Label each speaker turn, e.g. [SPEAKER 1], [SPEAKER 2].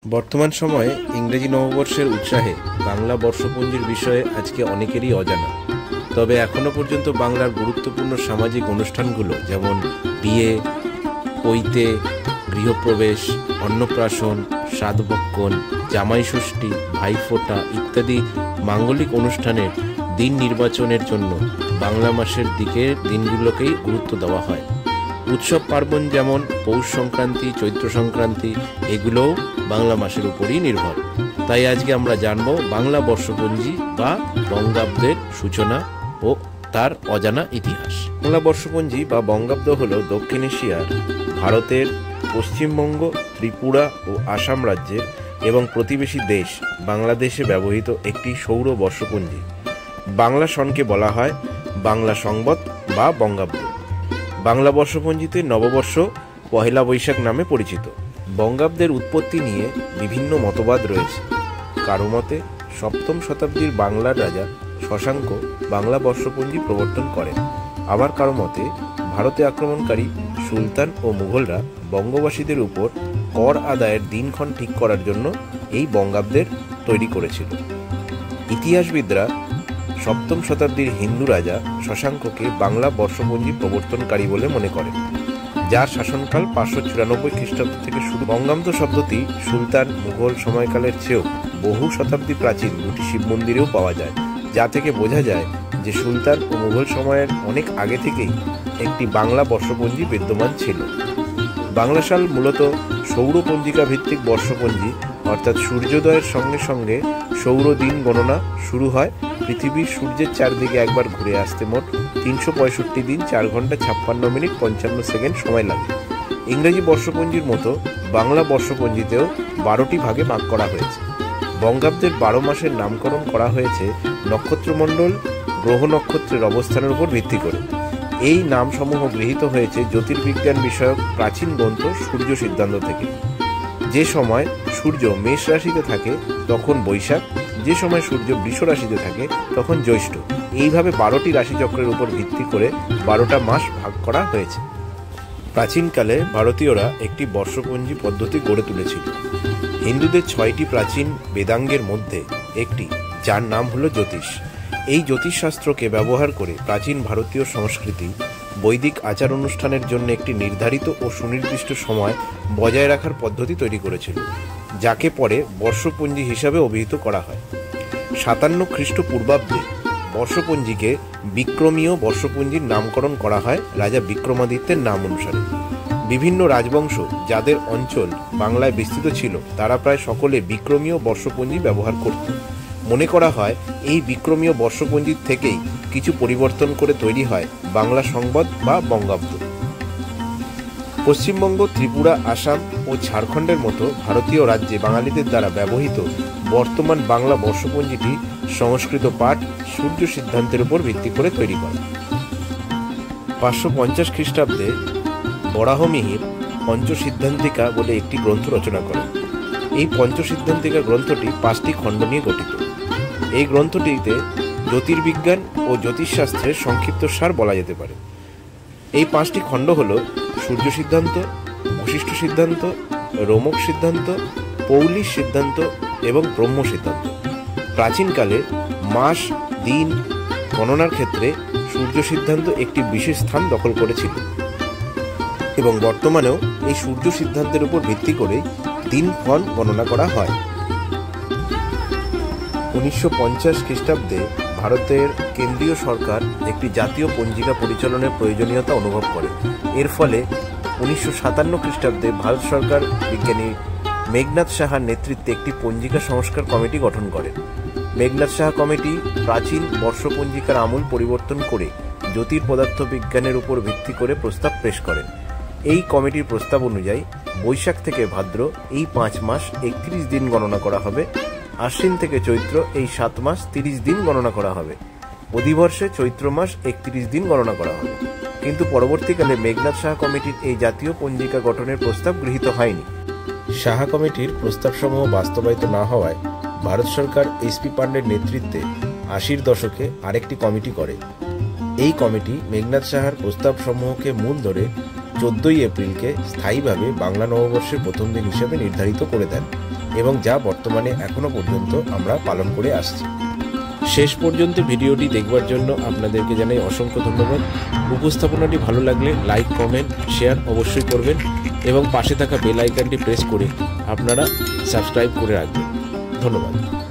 [SPEAKER 1] বর্তমান সময়ে ইংরেজি নববর্ষের উৎসাহে বাংলা বর্ষপঞ্জির বিষয়ে আজকে অনেকেরই অজানা। তবে এখনও পর্যন্ত বাংলার গুরুত্বপূর্ণ সামাজিক অনুষ্ঠানগুলো যেমন বিয়ে, পৈতে, গৃহপ্রবেশ, অন্নপ্রাশন, শ্রাদ্ধভক্ষণ, জামাই ষষ্ঠী, ভাইফোঁটা ইত্যাদি মাঙ্গলিক অনুষ্ঠানের দিন নির্বাচনের জন্য বাংলা মাসের দিনগুলোকেই গুরুত্ব দেওয়া হয়। উৎসব পার্বণ যেমন পৌষ সংক্রান্তি, চৈত্র সংক্রান্তি এগুলোও বাংলা মাসের উপরই নির্ভর। তাই আজকে আমরা জানব বাংলা বর্ষপঞ্জি বা বঙ্গাব্দের সূচনা ও তার অজানা ইতিহাস। বাংলা বর্ষপঞ্জি বা বঙ্গাব্দ হল দক্ষিণ এশিয়ার ভারতের পশ্চিমবঙ্গ, ত্রিপুরা ও আসাম রাজ্যের এবং প্রতিবেশী দেশ বাংলাদেশে ব্যবহৃত একটি সৌর বর্ষপঞ্জি। বাংলা সনকে বলা হয় বাংলা সংবৎ বা বঙ্গাব্দ। বাংলা বর্ষপঞ্জিতে নববর্ষ পহেলা বৈশাখ নামে পরিচিত। বঙ্গাব্দের উৎপত্তি নিয়ে বিভিন্ন মতবাদ রয়েছে। কারো মতে সপ্তম শতাব্দীর বাংলার রাজা শশাঙ্ক বাংলা বর্ষপঞ্জি প্রবর্তন করেন। আবার কারো মতে ভারতে আক্রমণকারী সুলতান ও মুঘলরা বঙ্গবাসীদের উপর কর আদায়ের দিনক্ষণ ঠিক করার জন্য এই বঙ্গাব্দের তৈরি করেছিল। ইতিহাসবিদরা সপ্তম শতাব্দীর হিন্দু রাজা শশাঙ্ককে বাংলা বর্ষপঞ্জি প্রবর্তনকারী বলে মনে করেন, যার শাসনকাল 594 খ্রিস্টাব্দ থেকে শুরু। বঙ্গাব্দ শব্দটি সুলতান মুঘল সময়কালের চেয়েও বহু শতাব্দী প্রাচীন দুটি শিব মন্দিরেও পাওয়া যায়, যা থেকে বোঝা যায় যে সুলতান ও মুঘল সময়ের অনেক আগে থেকেই একটি বাংলা বর্ষপঞ্জি বিদ্যমান ছিল। বাংলা সাল মূলত সৌর পঞ্জিকা ভিত্তিক বর্ষপঞ্জি, অর্থাৎ সূর্যোদয়ের সঙ্গে সঙ্গে সৌর দিন গণনা শুরু হয়। পৃথিবীর সূর্যের চারদিকে একবার ঘুরে আসতে মোট 365 দিন 4 ঘন্টা 56 মিনিট 55 সেকেন্ড সময় লাগে। ইংরেজি বর্ষপঞ্জির মতো বাংলা বর্ষপঞ্জিতেও 12টি ভাগে ভাগ করা হয়েছে। বঙ্গাব্দের 12 মাসের নামকরণ করা হয়েছে নক্ষত্রমণ্ডল, গ্রহ নক্ষত্রের অবস্থানের উপর ভিত্তি করে। এই নামসমূহ গৃহীত হয়েছে জ্যোতির্বিজ্ঞান বিষয়ক প্রাচীন গ্রন্থ সূর্য সিদ্ধান্ত থেকে। যে সময় সূর্য মেষ রাশিতে থাকে তখন বৈশাখ, যে সময় সূর্য বৃষ রাশিতে থাকে তখন জ্যৈষ্ঠ। এইভাবে 12টি রাশিচক্রের উপর ভিত্তি করে 12টা মাস ভাগ করা হয়েছে। প্রাচীনকালে ভারতীয়রা একটি বর্ষপঞ্জি পদ্ধতি গড়ে তুলেছিল। হিন্দুদের 6টি প্রাচীন বেদাঙ্গের মধ্যে একটি, যার নাম হলো জ্যোতিষ। এই জ্যোতিষশাস্ত্রকে ব্যবহার করে প্রাচীন ভারতীয় সংস্কৃতি বৈদিক আচার অনুষ্ঠানের জন্য একটি নির্ধারিত ও সুনির্দিষ্ট সময় বজায় রাখার পদ্ধতি তৈরি করেছিল, যাকে পরে বর্ষপঞ্জি হিসাবে অভিহিত করা হয়। 57 খ্রিস্টপূর্বাব্দে বর্ষপঞ্জিকে বিক্রমীয় বর্ষপঞ্জির নামকরণ করা হয় রাজা বিক্রমাদিত্যের নাম অনুসারে। বিভিন্ন রাজবংশ যাদের অঞ্চল বাংলায় বিস্তৃত ছিল তারা প্রায় সকলে বিক্রমীয় বর্ষপঞ্জি ব্যবহার করত। মনে করা হয় এই বিক্রমীয় বর্ষপঞ্জির থেকেই কিছু পরিবর্তন করে তৈরি হয় বাংলা সংবৎ বা বঙ্গাব্দ। পশ্চিমবঙ্গ, ত্রিপুরা, আসাম ও ঝাড়খণ্ডের মতো ভারতীয় রাজ্যে বাঙালিদের দ্বারা ব্যবহৃত বর্তমান বাংলা বর্ষপঞ্জিটি সংস্কৃত পাঠ সূর্য সিদ্ধান্তের উপর ভিত্তি করে তৈরি করে। 550 খ্রিস্টাব্দে বরাহমিহির পঞ্চসিদ্ধান্তিকা বলে একটি গ্রন্থ রচনা করেন। এই পঞ্চসিদ্ধান্তিকা গ্রন্থটি 5টি খণ্ড নিয়ে গঠিত। এই গ্রন্থটিতে জ্যোতির্বিজ্ঞান ও জ্যোতিষশাস্ত্রের সংক্ষিপ্ত সার বলা যেতে পারে। এই 5টি খণ্ড হল সূর্য সিদ্ধান্ত, বশিষ্ঠ সিদ্ধান্ত, রোমক সিদ্ধান্ত, পৌলিশ সিদ্ধান্ত এবং ব্রহ্ম সিদ্ধান্ত। প্রাচীনকালে মাস, দিন গণনার ক্ষেত্রে সূর্য সিদ্ধান্ত একটি বিশেষ স্থান দখল করেছিল এবং বর্তমানেও এই সূর্য সিদ্ধান্তের উপর ভিত্তি করে দিনক্ষণ গণনা করা হয়। 1950 খ্রিস্টাব্দে ভারতের কেন্দ্রীয় সরকার একটি জাতীয় পঞ্জিকা পরিচালনার প্রয়োজনীয়তা অনুভব করে। এর ফলে 1957 খ্রিস্টাব্দে ভারত সরকার বিজ্ঞানী মেঘনাদ সাহার নেতৃত্বে একটি পঞ্জিকা সংস্কার কমিটি গঠন করে। মেঘনাদ সাহা কমিটি প্রাচীন বর্ষপঞ্জিকার আমূল পরিবর্তন করে জ্যোতির্পদার্থ বিজ্ঞানের উপর ভিত্তি করে প্রস্তাব পেশ করেন। এই কমিটির প্রস্তাব অনুযায়ী বৈশাখ থেকে ভাদ্র এই 5 মাস 31 দিন গণনা করা হবে। আশ্বিন থেকে চৈত্র এই 7 মাস 30 দিন গণনা করা হবে। অধিবর্ষে চৈত্র মাস 31 দিন গণনা করা হবে। কিন্তু পরবর্তীকালে মেঘনাদ সাহা কমিটির এই জাতীয় পঞ্জিকা গঠনের প্রস্তাব গৃহীত হয়নি। সাহা কমিটির প্রস্তাবসমূহ বাস্তবায়িত না হওয়ায় ভারত সরকার এসপি পান্ডের নেতৃত্বে 80-র দশকে আরেকটি কমিটি করে। এই কমিটি মেঘনাদ সাহার প্রস্তাবসমূহকে মূল ধরে 14 এপ্রিলকে স্থায়ীভাবে বাংলা নববর্ষের প্রথম দিন হিসেবে নির্ধারিত করে দেন। এবং যা বর্তমানে এখনো পর্যন্ত আমরা পালন করে আসছি। শেষ পর্যন্ত ভিডিওটি দেখবার জন্য আপনাদেরকে জানাই অসংখ্য ধন্যবাদ। উপস্থাপনাটি ভালো লাগলে লাইক, কমেন্ট, শেয়ার অবশ্যই করবেন এবং পাশে থাকা বেল আইকনটি প্রেস করে আপনারা সাবস্ক্রাইব করে রাখবেন। ধন্যবাদ।